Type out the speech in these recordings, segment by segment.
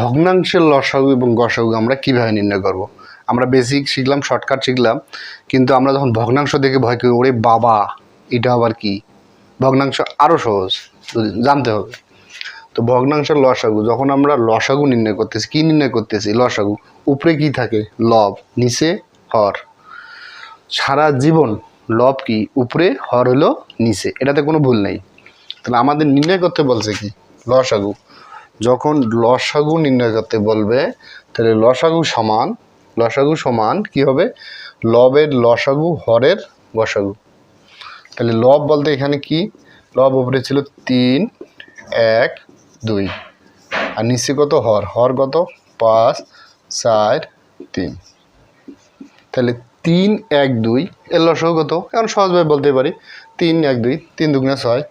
ভগ্নাংশের লসাগু এবং গসাগু আমরা কিভাবে নির্ণয় করব। আমরা বেসিক শিখলাম, শর্টকাট শিখলাম, কিন্তু আমরা যখন ভগ্নাংশ দেখে ভয় করি, ওরে বাবা এটা আবার কি। ভগ্নাংশ আরও সহজ, জানতে হবে। তো ভগ্নাংশের লসাগু, যখন আমরা লসাগু নির্ণয় করতেছি, কি নির্ণয় করতেছি? লসাগু। উপরে কি থাকে? লব, নিচে হর। সারা জীবন লব কি উপরে, হর হলো নিচে, এটাতে কোনো ভুল নেই। তাহলে আমাদের নির্ণয় করতে বলছে কি? লসাগু। যখন লসাগু নির্ণয় করতে বলবে, তাহলে লসাগু সমান কি হবে? লবের লসাগু হরের গসাগু। তাহলে লব বলতে এখানে কি? লব উপরে ছিল 3, 1, 2, আর নিচে কত? হর। হর কত? 5, 4, 3। তাহলে 3, 1, 2 এর লসাগু কত? এখন সহজভাবে বলতে পারি 3, 1, 2, 3 দুগুণে 6,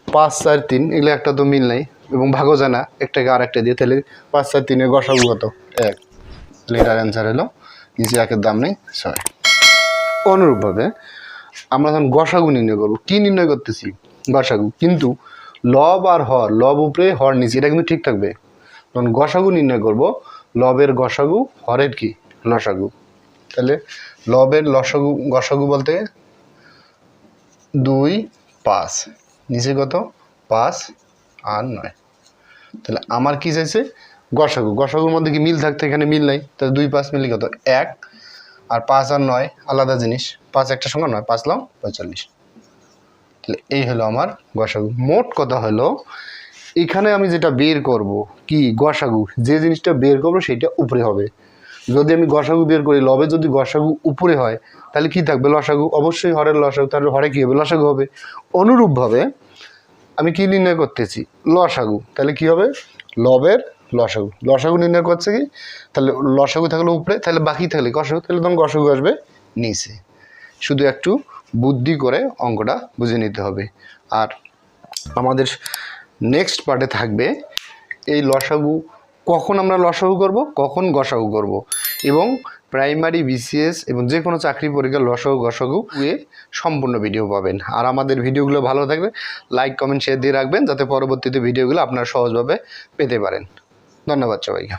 5, 4, 3, এগুলো একটা তো মিল নেই এবং ভাগও যায় না, একটাকে আর একটা দিয়ে। তাহলে 5, 4, 3 এর গসাগু কত? 1। তাহলে এটার অ্যান্সার হলো, নিচে 1-এর দাম নেই, 6। অনুরূপভাবে আমরা যখন গসাগু নির্ণয় করবো, কি নির্ণয় করতেছি? গসাগু। কিন্তু লব আর হর, লব উপরে হর নিচে, এটা কিন্তু ঠিক থাকবে। যখন গসাগু নির্ণয় করব, লবের গসাগু হরের কি? লসাগু। তাহলে লবের গসাগু বলতে 2, 5, নিচে কত? 5 আর 9। তাহলে আমার কি চাইছে? গসাগু। গসাগুর মধ্যে কি মিল থাকতে? এখানে মিল নাই। তাহলে 2, 5 মিলে কত? 1। আর 5 আর 9 আলাদা জিনিস। 5 একটা সংখ্যা, 9 5 লাও 45। তাহলে এই হলো আমার গসাগু। মোট কথা হলো, এখানে আমি যেটা বের করব কি? গসাগু। যে জিনিসটা বের করবো সেটা উপরে হবে। যদি আমি গসাগু বের করি, লবে যদি গসাগু উপরে হয়, তাহলে কি থাকবে? লসাগু। অবশ্যই হরের লসাগু। তাহলে হরে কি হবে? লসাগু হবে। অনুরূপভাবে আমি কি নির্ণয় করতেছি? লসাগু। তাহলে কি হবে? লবের লসাগু। লসাগু নির্ণয় করছে কি? তাহলে লসাগু থাকলে উপরে, তাহলে বাকি থাকলে গসাগু, তাহলে তখন গসাগু আসবে নিচে। শুধু একটু বুদ্ধি করে অঙ্কটা বুঝে নিতে হবে। আর আমাদের নেক্সট পার্টে থাকবে এই লসাগু কখন আমরা লসাগু করব, কখন গসাগু করব, এবং প্রাইমারি, বিসিএস এবং যে কোনো চাকরি পরীক্ষার লসাগু গসাগু সম্পূর্ণ ভিডিও পাবেন। আর আমাদের ভিডিওগুলো ভালো থাকলে লাইক, কমেন্ট, শেয়ার দিয়ে রাখবেন, যাতে পরবর্তীতে ভিডিওগুলো আপনারা সহজভাবে পেতে পারেন। ধন্যবাদ সবাইকে।